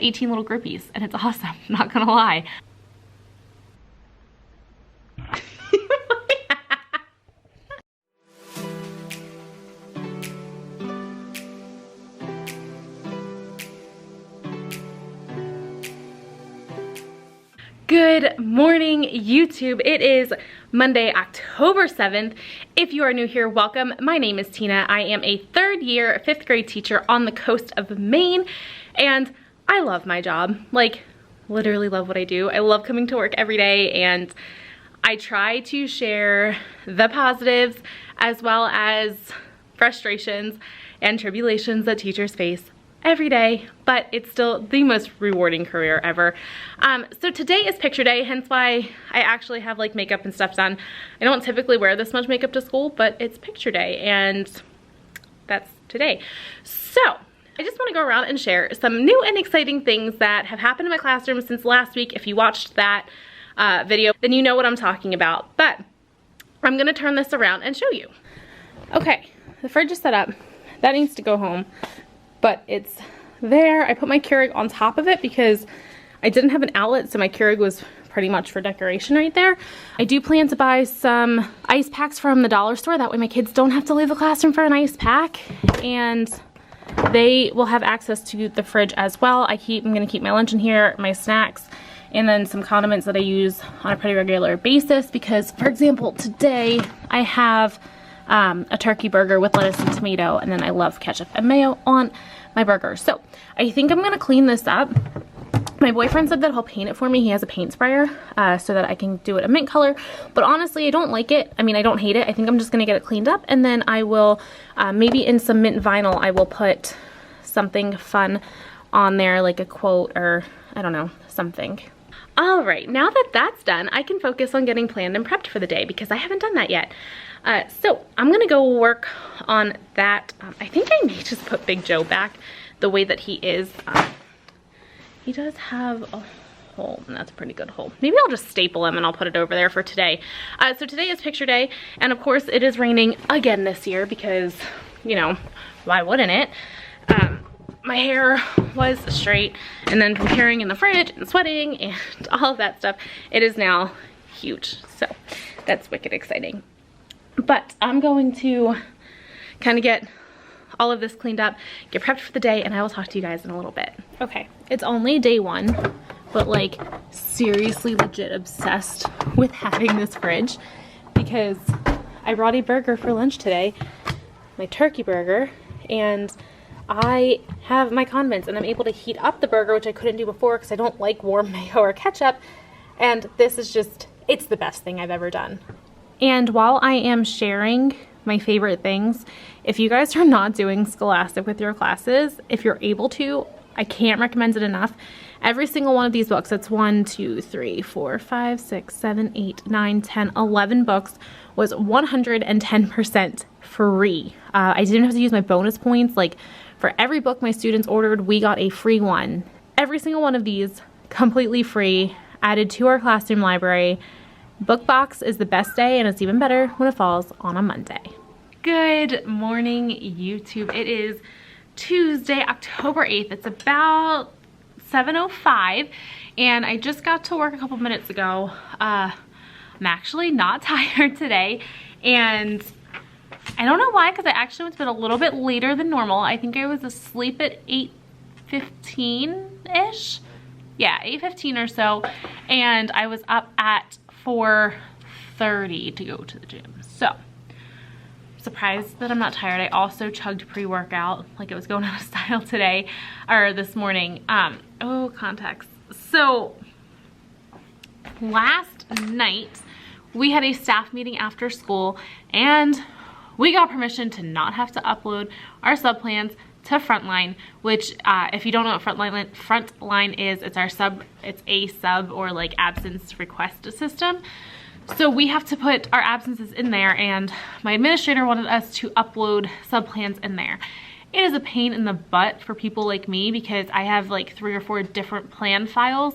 have 18 little groupies and it's awesome, not gonna lie. Good morning, YouTube. It is Monday, October 7th. If you are new here, welcome. My name is Tina. I am a third year, fifth grade teacher on the coast of Maine, and I love my job. Like, literally love what I do. I love coming to work every day, and I try to share the positives as well as frustrations and tribulations that teachers face every day, but it's still the most rewarding career ever. So today is picture day, hence why I actually have like makeup and stuff done. I don't typically wear this much makeup to school, but it's picture day and that's today. So I just want to go around and share some new and exciting things that have happened in my classroom since last week. If you watched that video, then you know what I'm talking about, but I'm gonna turn this around and show you. Okay, the fridge is set up. That needs to go home. But it's there. I put my Keurig on top of it because I didn't have an outlet, so my Keurig was pretty much for decoration right there. I do plan to buy some ice packs from the dollar store. That way my kids don't have to leave the classroom for an ice pack. And they will have access to the fridge as well. I'm gonna keep my lunch in here, my snacks, and then some condiments that I use on a pretty regular basis because, for example, today I have a turkey burger with lettuce and tomato, and then I love ketchup and mayo on my burger. So I think I'm gonna clean this up. My boyfriend said that he'll paint it for me. He has a paint sprayer so that I can do it a mint color, but honestly I don't like it. I mean, I don't hate it. I think I'm just gonna get it cleaned up, and then I will maybe in some mint vinyl I will put something fun on there, like a quote or I don't know, something. All right, now that that's done, I can focus on getting planned and prepped for the day because I haven't done that yet. So I'm gonna go work on that. I think I may just put Big Joe back the way that he is. He does have a hole, and that's a pretty good hole. Maybe I'll just staple him and I'll put it over there for today. So today is picture day, and of course it is raining again this year because, you know, why wouldn't it? My hair was straight, and then from carrying in the fridge and sweating and all of that stuff, it is now huge. So that's wicked exciting. But I'm going to kind of get all of this cleaned up, get prepped for the day, and I will talk to you guys in a little bit. Okay, it's only day one, but like seriously legit obsessed with having this fridge because I brought a burger for lunch today, my turkey burger, and I have my condiments, and I'm able to heat up the burger, which I couldn't do before because I don't like warm mayo or ketchup, and this is just, it's the best thing I've ever done. And while I am sharing my favorite things, if you guys are not doing Scholastic with your classes, if you're able to, I can't recommend it enough. Every single one of these books, that's 1, 2, 3, 4, 5, 6, 7, 8, 9, 10, 11 books, was 110% free. I didn't have to use my bonus points. Like, for every book my students ordered, we got a free one. Every single one of these, completely free, added to our classroom library. Book box is the best day, and it's even better when it falls on a Monday. Good morning, YouTube. It is Tuesday, October 8th. It's about 7:05, and I just got to work a couple minutes ago. I'm actually not tired today, and I don't know why, because I actually went to bed a little bit later than normal. I think I was asleep at 8:15-ish. Yeah, 8:15 or so, and I was up at 4:30 to go to the gym. So surprised that I'm not tired. I also chugged pre-workout like it was going out of style today or this morning. Oh, contacts. So last night we had a staff meeting after school, and we got permission to not have to upload our sub plans to Frontline, which if you don't know what Frontline is, it's a sub or like absence request system. So we have to put our absences in there, and my administrator wanted us to upload sub plans in there. It is a pain in the butt for people like me because I have like 3 or 4 different plan files,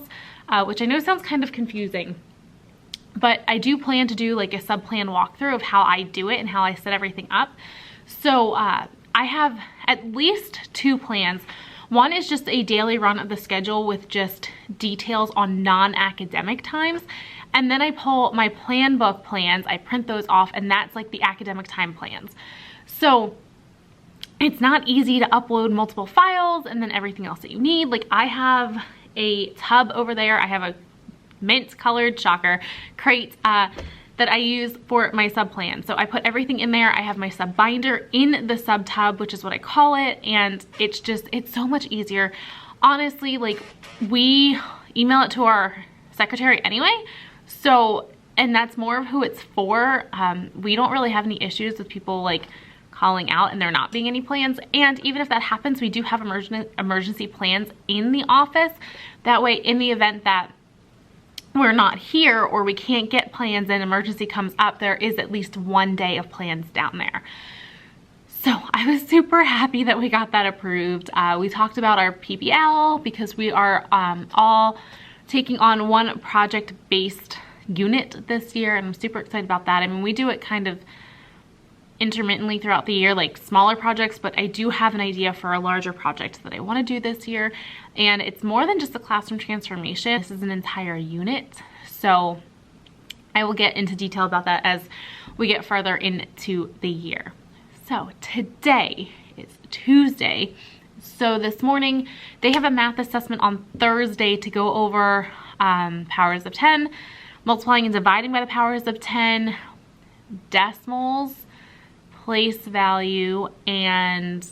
which I know sounds kind of confusing. But I do plan to do like a sub plan walkthrough of how I do it and how I set everything up. So I have at least 2 plans. One is just a daily run of the schedule with just details on non-academic times. And then I pull my plan book plans, I print those off, and that's like the academic time plans. So it's not easy to upload multiple files and then everything else that you need. Like I have a tub over there. I have a mint colored, shocker, crate that I use for my sub plan. So I put everything in there. I have my sub binder in the sub tub, which is what I call it. And it's so much easier. Honestly, like we email it to our secretary anyway. So, and that's more of who it's for. We don't really have any issues with people like calling out and there not being any plans. And even if that happens, we do have emergency plans in the office. That way, in the event that we're not here or we can't get plans and emergency comes up, there is at least one day of plans down there. So I was super happy that we got that approved. We talked about our PBL because we are all taking on one project-based unit this year, and I'm super excited about that. I mean, we do it kind of intermittently throughout the year, like smaller projects, but I do have an idea for a larger project that I want to do this year, and it's more than just a classroom transformation. This is an entire unit, so I will get into detail about that as we get further into the year. So today is Tuesday, so this morning they have a math assessment on Thursday to go over powers of 10, multiplying and dividing by the powers of 10, decimals, place value, and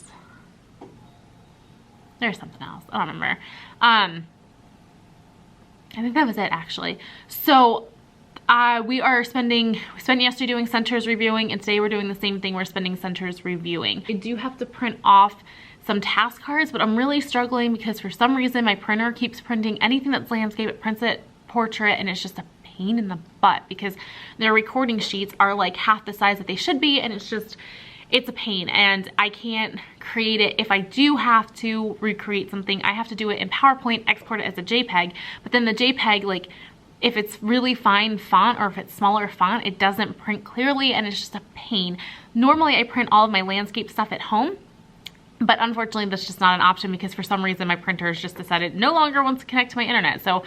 there's something else. I don't remember. I think that was it actually. So we spent yesterday doing centers reviewing, and today we're doing the same thing. We're spending centers reviewing. I do have to print off some task cards, but I'm really struggling because for some reason my printer keeps printing anything that's landscape. It prints it portrait, and it's just a pain in the butt because their recording sheets are like half the size that they should be, and it's a pain, and I can't create it. If I do have to recreate something, I have to do it in PowerPoint, export it as a JPEG, but then the JPEG, like if it's really fine font or if it's smaller font, it doesn't print clearly, and it's just a pain. Normally I print all of my landscape stuff at home, but unfortunately that's just not an option because for some reason my printer has just decided no longer wants to connect to my internet. So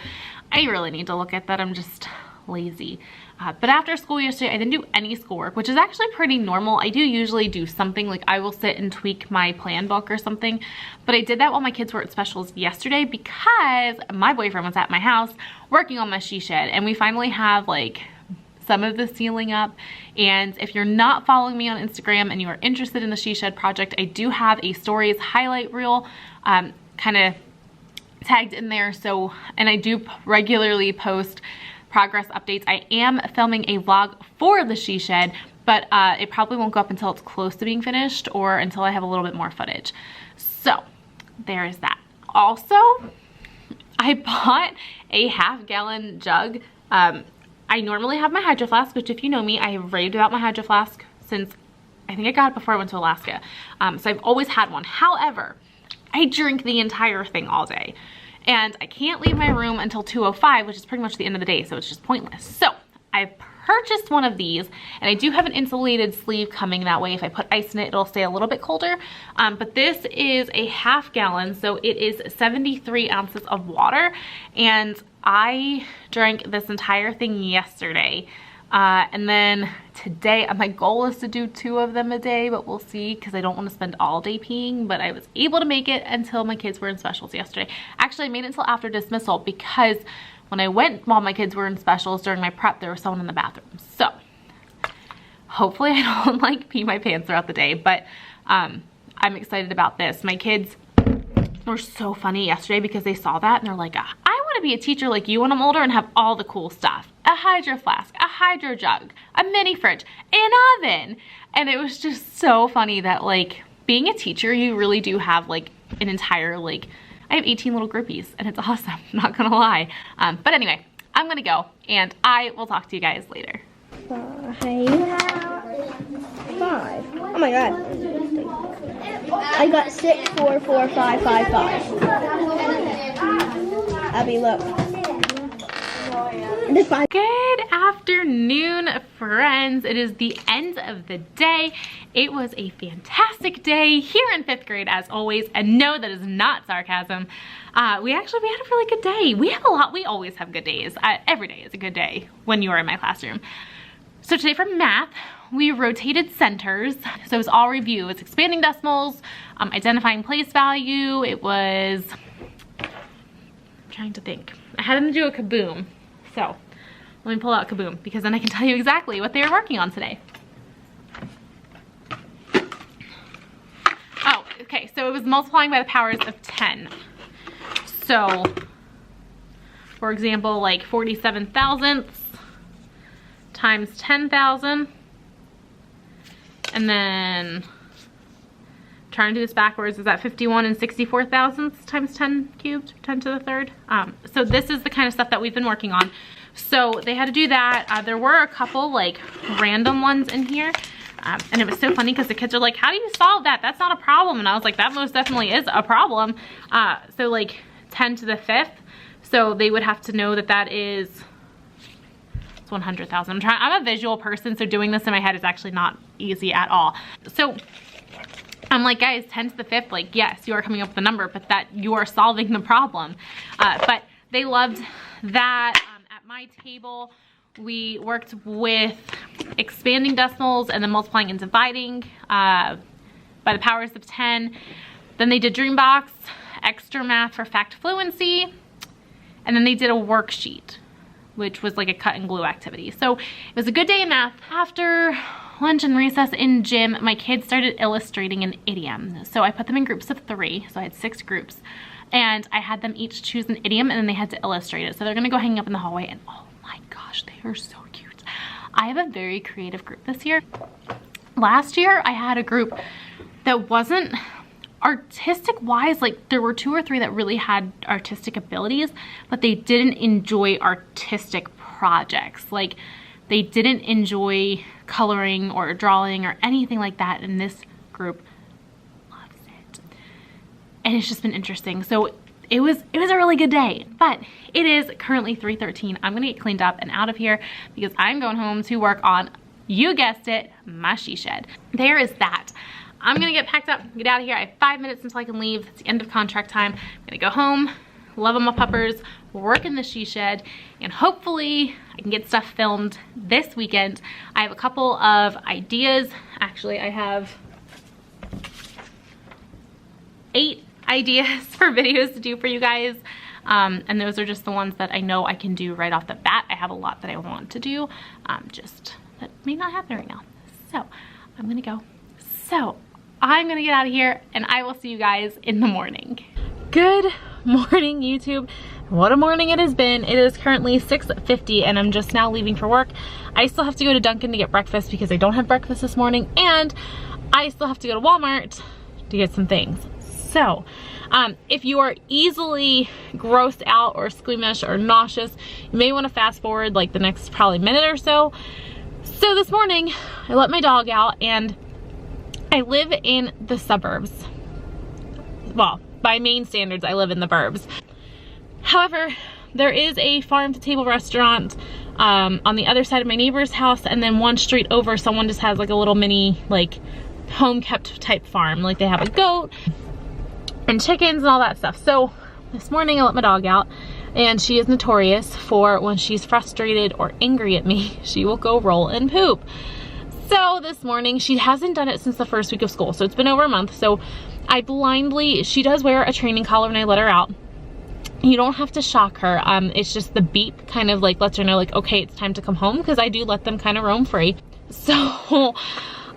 I really need to look at that. I'm just lazy. But after school yesterday, I didn't do any schoolwork, which is actually pretty normal. I do usually do something, like I will sit and tweak my plan book or something, but I did that while my kids were at specials yesterday because my boyfriend was at my house working on my she shed, and we finally have like some of the ceiling up. And if you're not following me on Instagram and you are interested in the she shed project, I do have a stories highlight reel kind of tagged in there. So, and I do regularly post progress updates. I am filming a vlog for the she shed, but it probably won't go up until it's close to being finished or until I have a little bit more footage. So there is that. Also, I bought a half-gallon jug. I normally have my Hydro Flask, which if you know me, I have raved about my Hydro Flask since I think I got it before I went to Alaska. So I've always had one. However, I drink the entire thing all day, and I can't leave my room until 2:05, which is pretty much the end of the day, so it's just pointless. So I purchased one of these, and I do have an insulated sleeve coming. That way if I put ice in it, it'll stay a little bit colder. But this is a half-gallon, so it is 73 ounces of water, and I drank this entire thing yesterday. And then today, my goal is to do 2 of them a day, but we'll see because I don't want to spend all day peeing. But I was able to make it until my kids were in specials yesterday. Actually, I made it until after dismissal because when I went while my kids were in specials during my prep, there was someone in the bathroom. So hopefully I don't like pee my pants throughout the day, but I'm excited about this. My kids were so funny yesterday because they saw that and they're like, I want to be a teacher like you when I'm older and have all the cool stuff. A Hydro Flask, a Hydro Jug, a mini fridge, an oven. And it was just so funny that like being a teacher, you really do have like an entire, like I have 18 little groupies and it's awesome, not gonna lie. But anyway, I'm gonna go and I will talk to you guys later. 5. Oh my god. I got 6, 4, 4, 5, 5, 5. Abby, look. Good afternoon, friends. It is the end of the day. It was a fantastic day here in 5th grade as always, and no, that is not sarcasm. We had a really good day. We always have good days. Every day is a good day when you are in my classroom. So today for math, we rotated centers. So it was all review. It's expanding decimals, identifying place value. It was, I'm trying to think. I had them do a kaboom. So let me pull out kaboom because then I can tell you exactly what they were working on today. Oh, okay, so it was multiplying by the powers of 10. So, for example, like 47 thousandths times 10,000. And then, trying to do this backwards, is that 51 and 64 thousandths times 10 cubed, 10 to the third? So this is the kind of stuff that we've been working on. So they had to do that. There were a couple like random ones in here. And it was so funny because the kids are like, how do you solve that? That's not a problem. And I was like, that most definitely is a problem. So like 10 to the 5th. So they would have to know that that is 100,000. I'm a visual person, so doing this in my head is actually not easy at all. So I'm like, guys, 10 to the 5th, like, yes, you are coming up with a number, but that you are solving the problem. But they loved that. At my table, we worked with expanding decimals and then multiplying and dividing by the powers of 10. Then they did Dreambox, extra math for fact fluency, and then they did a worksheet, which was like a cut and glue activity. So it was a good day in math. After lunch and recess in gym, my kids started illustrating an idiom. So I put them in groups of 3, so I had 6 groups. And I had them each choose an idiom and then they had to illustrate it. So they're gonna go hang up in the hallway and oh my gosh, they are so cute. I have a very creative group this year. Last year, I had a group that wasn't artistic wise, like there were 2 or 3 that really had artistic abilities, but they didn't enjoy artistic projects. Like they didn't enjoy coloring or drawing or anything like that, and this group loves it. And it's just been interesting. So it was a really good day, but it is currently 3:13. I'm gonna get cleaned up and out of here because I'm going home to work on, you guessed it, my she shed. There is that. I'm gonna get packed up, get out of here. I have 5 minutes until I can leave. It's the end of contract time. I'm gonna go home, love on my puppers, work in the she shed, and hopefully I can get stuff filmed this weekend. I have a couple of ideas. Actually, I have 8 ideas for videos to do for you guys. And those are just the ones that I know I can do right off the bat. I have a lot that I want to do, just that may not happen right now. So I'm gonna go. So I'm gonna get out of here and I will see you guys in the morning. Good morning, YouTube. What a morning it has been. It is currently 6:50 and I'm just now leaving for work. I still have to go to Dunkin' to get breakfast because I don't have breakfast this morning, and I still have to go to Walmart to get some things. So if you are easily grossed out or squeamish or nauseous, you may want to fast forward like the next probably minute or so. So this morning I let my dog out, and I live in the suburbs. Well, by main standards, I live in the burbs. However, there is a farm-to-table restaurant on the other side of my neighbor's house, and then one street over, someone just has like a little mini, like, home-kept type farm. Like, they have a goat and chickens and all that stuff. So this morning I let my dog out, and she is notorious for when she's frustrated or angry at me, she will go roll and poop. So this morning, she hasn't done it since the first week of school, so it's been over a month. So I blindly, she does wear a training collar when I let her out. You don't have to shock her. It's just the beep kind of like lets her know like, okay, it's time to come home, because I do let them kind of roam free. So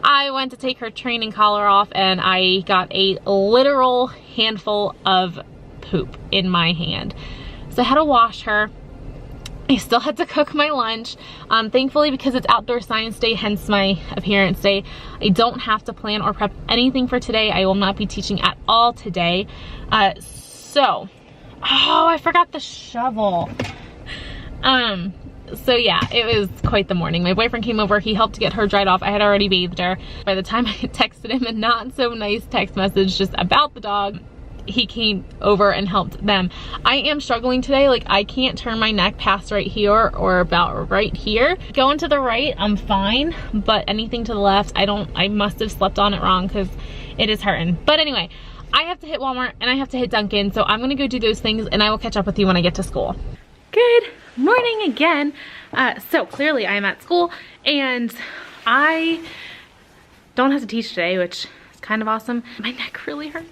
I went to take her training collar off and I got a literal handful of poop in my hand. So I had to wash her. I still had to cook my lunch. Thankfully, because it's outdoor science day, hence my appearance day, I don't have to plan or prep anything for today. I will not be teaching at all today. Oh, I forgot the shovel. So yeah, it was quite the morning. My boyfriend came over, he helped get her dried off. I had already bathed her. By the time I texted him a not so nice text message just about the dog, he came over and helped them. I am struggling today. Like, I can't turn my neck past right here or about right here. Going to the right, I'm fine, but anything to the left, I must have slept on it wrong because it is hurting. But anyway, I have to hit Walmart and I have to hit Dunkin', so I'm gonna go do those things and I will catch up with you when I get to school. Good morning again. So clearly I am at school and I don't have to teach today, which is kind of awesome. My neck really hurts.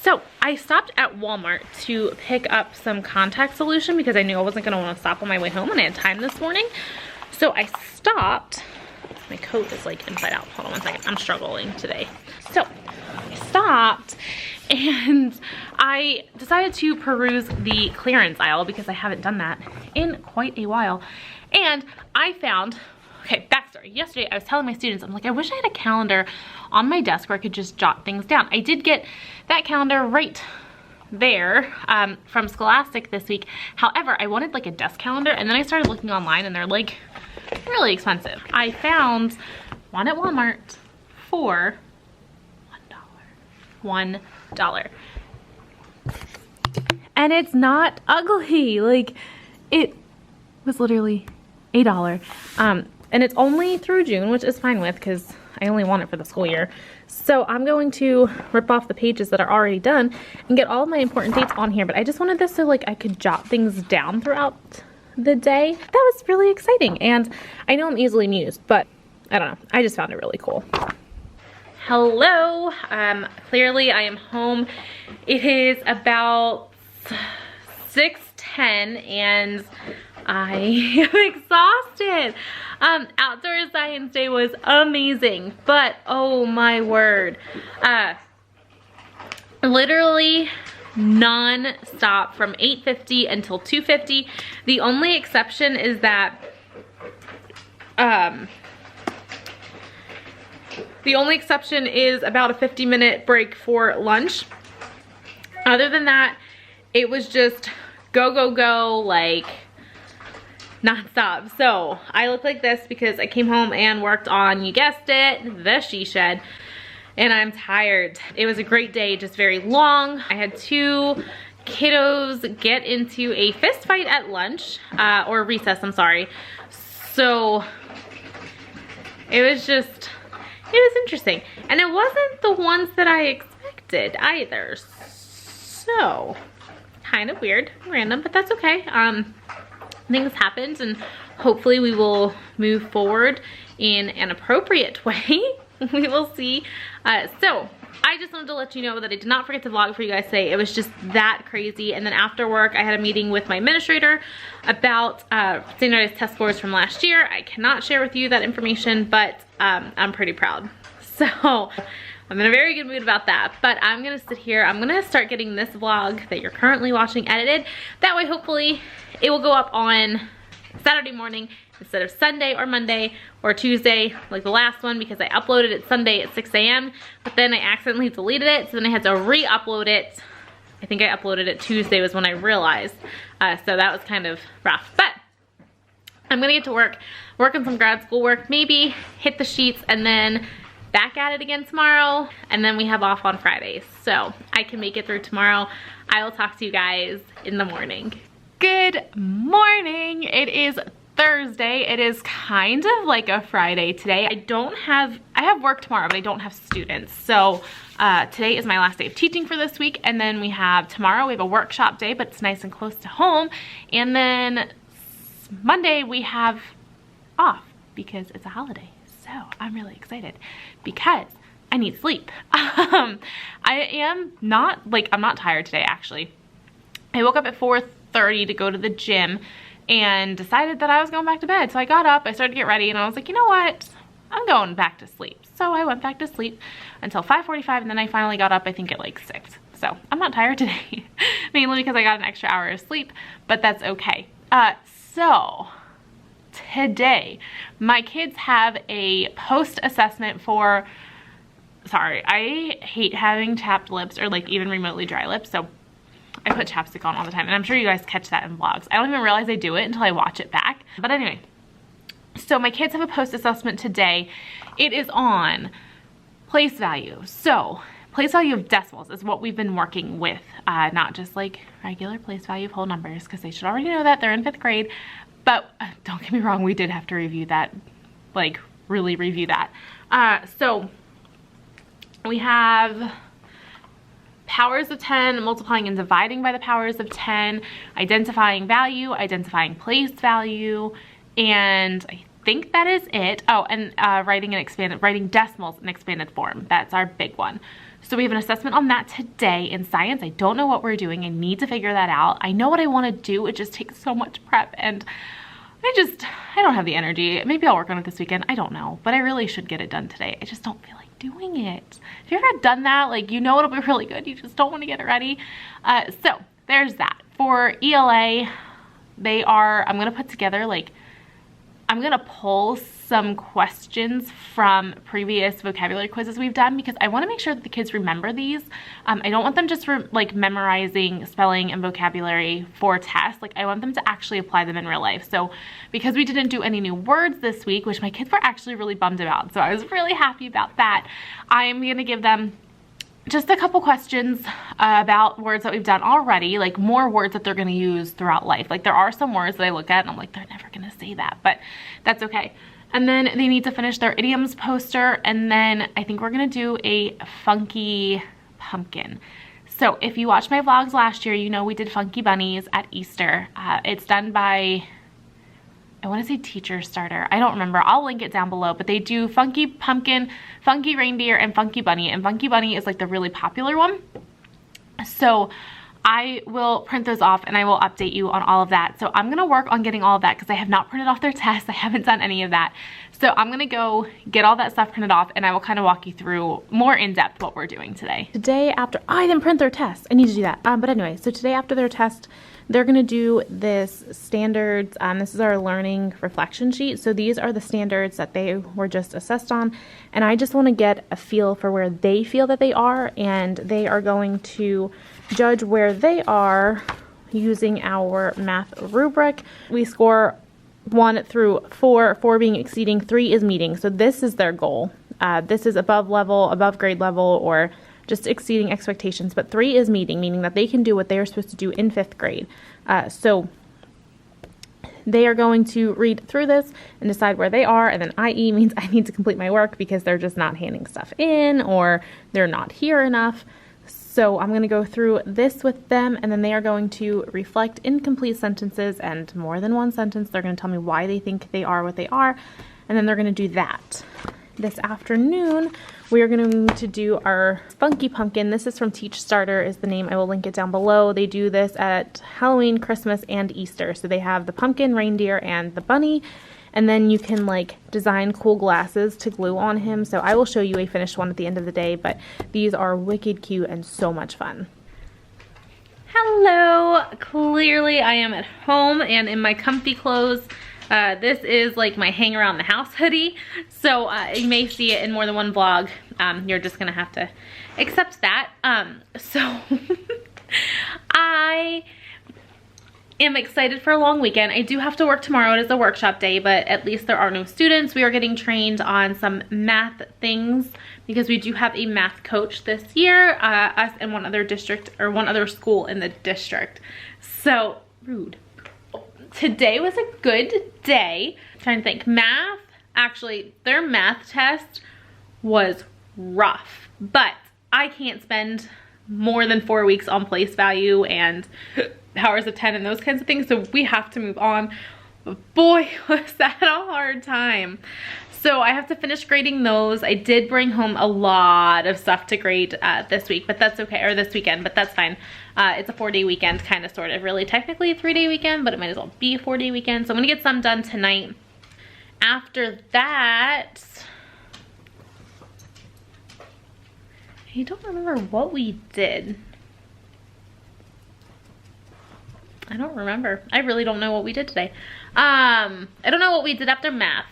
So I stopped at Walmart to pick up some contact solution because I knew I wasn't gonna wanna stop on my way home and I had time this morning. So I stopped. My coat is like inside out. Hold on one second, I'm struggling today. So I stopped and I decided to peruse the clearance aisle because I haven't done that in quite a while. And I found, okay, backstory. Yesterday I was telling my students, I'm like, I wish I had a calendar on my desk where I could just jot things down. I did get that calendar right there from Scholastic this week. However, I wanted like a desk calendar and then I started looking online and they're like really expensive. I found one at Walmart for $1. And it's not ugly. Like, it was literally $1. And it's only through June, which is fine with because I only want it for the school year. So I'm going to rip off the pages that are already done and get all of my important dates on here. But I just wanted this so like I could jot things down throughout the day. That was really exciting. And I know I'm easily amused, but I don't know. I just found it really cool. Hello. Clearly I am home. It is about 6:10 and I am exhausted. Outdoor science day was amazing, but oh my word. Literally non-stop from 8:50 until 2:50. The only exception is that about a 50-minute break for lunch. Other than that, it was just go, go, go, like non-stop. So I look like this because I came home and worked on, you guessed it, the she shed, and I'm tired. It was a great day, just very long. I had 2 kiddos get into a fist fight at lunch, or recess, I'm sorry. So it was interesting. And it wasn't the ones that I expected either. So kind of weird, random, but that's okay. Things happened and hopefully we will move forward in an appropriate way. We will see. So I just wanted to let you know that I did not forget to vlog for you guys today. It was just that crazy. And then after work, I had a meeting with my administrator about standardized test scores from last year. I cannot share with you that information, but I'm pretty proud. So I'm in a very good mood about that, but I'm gonna sit here. I'm gonna start getting this vlog that you're currently watching edited. That way, hopefully, it will go up on Saturday morning instead of Sunday or Monday or Tuesday, like the last one, because I uploaded it Sunday at 6 a.m., but then I accidentally deleted it, so then I had to re-upload it. I think I uploaded it Tuesday was when I realized, so that was kind of rough. But I'm gonna get to work on some grad school work, maybe hit the sheets, and then back at it again tomorrow, and then we have off on Fridays, so I can make it through tomorrow. I will talk to you guys in the morning. Good morning. It is Thursday. It is kind of like a Friday today. I have work tomorrow, but I don't have students. So today is my last day of teaching for this week, and then tomorrow we have a workshop day, but it's nice and close to home. And then Monday we have off because it's a holiday. So I'm really excited because I need sleep. I'm not tired today, actually. I woke up at 4:30 to go to the gym and decided that I was going back to bed. So I got up, I started to get ready, and I was like, you know what? I'm going back to sleep. So I went back to sleep until 5:45, and then I finally got up, I think at like 6. So I'm not tired today, mainly because I got an extra hour of sleep, but that's okay. So today, my kids have a post-assessment for, sorry, I hate having chapped lips or like even remotely dry lips, so I put chapstick on all the time, and I'm sure you guys catch that in vlogs. I don't even realize I do it until I watch it back. But anyway, so my kids have a post-assessment today. It is on place value. So place value of decimals is what we've been working with, not just like regular place value of whole numbers, because they should already know that, they're in 5th grade. But don't get me wrong, we did have to review that, like really review that. So we have powers of 10, multiplying and dividing by the powers of 10, identifying value, identifying place value, and I think that is it. Oh, and writing decimals in expanded form. That's our big one. So we have an assessment on that today in science. I don't know what we're doing. I need to figure that out. I know what I want to do. It just takes so much prep, and I don't have the energy. Maybe I'll work on it this weekend. I don't know, but I really should get it done today. I just don't feel like doing it. Have you ever done that? Like, you know it'll be really good, you just don't want to get it ready. So there's that. For ELA, I'm gonna put together, like, I'm gonna pull some questions from previous vocabulary quizzes we've done, because I want to make sure that the kids remember these. I don't want them just like memorizing spelling and vocabulary for tests. Like, I want them to actually apply them in real life. So because we didn't do any new words this week, which my kids were actually really bummed about, so I was really happy about that, I'm gonna give them just a couple questions about words that we've done already, like more words that they're going to use throughout life. Like, there are some words that I look at and I'm like, they're never going to say that, but that's okay. And then they need to finish their idioms poster, and then I think we're going to do a funky pumpkin. So if you watched my vlogs last year, you know we did funky bunnies at Easter. It's done by, I want to say Teacher Starter. I don't remember. I'll link it down below, but they do funky pumpkin, funky reindeer, and funky bunny. And funky bunny is like the really popular one. So I will print those off and I will update you on all of that. So I'm going to work on getting all of that because I have not printed off their tests. I haven't done any of that. So I'm going to go get all that stuff printed off and I will kind of walk you through more in depth what we're doing today. Today after, I didn't print their test. I need to do that. But anyway, so today after their test, they're going to do this standards. This is our learning reflection sheet. So these are the standards that they were just assessed on. And I just want to get a feel for where they feel that they are. And they are going to judge where they are using our math rubric. We score 1 through 4, 4 being exceeding, 3 is meeting. So this is their goal. This is above level, above grade level, or just exceeding expectations, but 3 is meeting, meaning that they can do what they are supposed to do in 5th grade. So they are going to read through this and decide where they are, and then IE means I need to complete my work because they're just not handing stuff in or they're not here enough. So I'm going to go through this with them, and then they are going to reflect incomplete sentences and more than one sentence. They're going to tell me why they think they are what they are, and then they're going to do that. This afternoon, we are going to do our funky pumpkin. This is from Teach Starter is the name. I will link it down below. They do this at Halloween, Christmas, and Easter. So they have the pumpkin, reindeer, and the bunny. And then you can like design cool glasses to glue on him. So I will show you a finished one at the end of the day, but these are wicked cute and so much fun. Hello. Clearly I am at home and in my comfy clothes. This is like my hang around the house hoodie, so you may see it in more than one vlog. You're just gonna have to accept that. So I am excited for a long weekend. I do have to work tomorrow. It is a workshop day, but at least there are no students. We are getting trained on some math things because we do have a math coach this year, us and one other district or one other school in the district. So rude. Today was a good day. I'm trying to think. Math, actually, their math test was rough, but I can't spend more than 4 weeks on place value and powers of 10 and those kinds of things, so we have to move on. But boy, was that a hard time. So I have to finish grading those. I did bring home a lot of stuff to grade this week, but that's okay, or this weekend, but that's fine. It's a 4-day weekend, kind of, sort of. Really, technically a 3-day weekend, but it might as well be a 4-day weekend. So I'm gonna get some done tonight. After that, I don't remember what we did. I don't remember. I really don't know what we did today. I don't know what we did after math.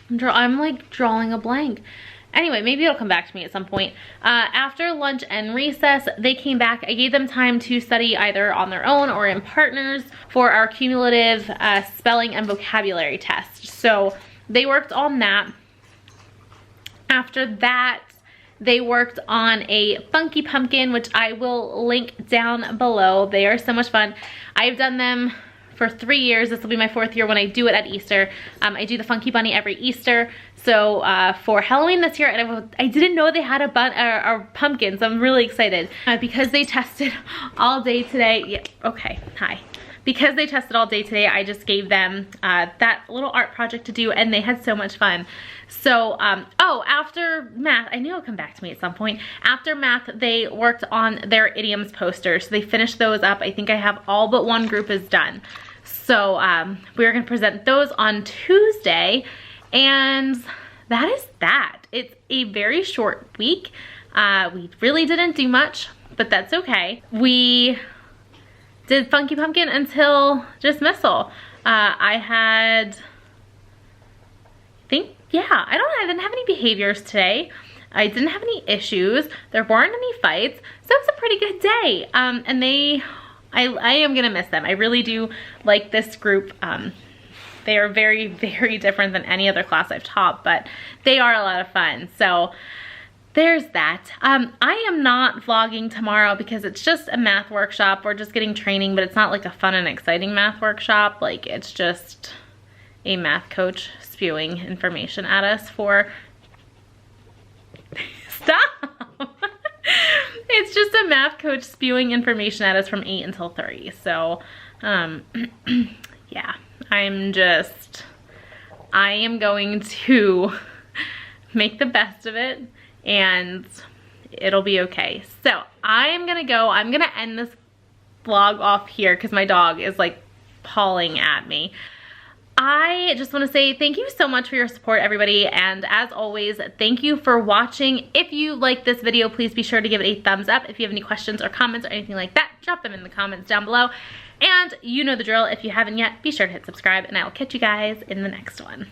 I'm like drawing a blank. Anyway, maybe it'll come back to me at some point. After lunch and recess, they came back. I gave them time to study either on their own or in partners for our cumulative spelling and vocabulary test. So they worked on that. After that, they worked on a Funky Pumpkin, which I will link down below. They are so much fun. I've done them for 3 years. This will be my 4th year when I do it at Easter. I do the Funky Bunny every Easter. So for Halloween this year, and I didn't know they had a pumpkin, so I'm really excited. Because they tested all day today. Yeah, okay, hi. Because they tested all day today, I just gave them that little art project to do, and they had so much fun. So, oh, after math, I knew it'll come back to me at some point. After math, they worked on their idioms posters. So they finished those up. I think I have all but one group is done. So we're gonna present those on Tuesday, and that is that. It's a very short week. We really didn't do much, but that's okay. We did Funky Pumpkin until dismissal. I didn't have any behaviors today. I didn't have any issues. There weren't any fights, so it was a pretty good day. And I am gonna miss them. I really do like this group. They are very, very different than any other class I've taught, but they are a lot of fun. So there's that. I am not vlogging tomorrow because it's just a math workshop. We're just getting training, but it's not like a fun and exciting math workshop. Like, it's just a math coach spewing information at us for... Stop! It's just a math coach spewing information at us from 8 until 3. So, yeah, I am going to make the best of it, and it'll be okay. So I'm gonna end this vlog off here because my dog is like pawing at me. I just want to say thank you so much for your support, everybody, and as always, thank you for watching. If you like this video, please be sure to give it a thumbs up. If you have any questions or comments or anything like that, drop them in the comments down below. And you know the drill. If you haven't yet, be sure to hit subscribe, and I will catch you guys in the next one.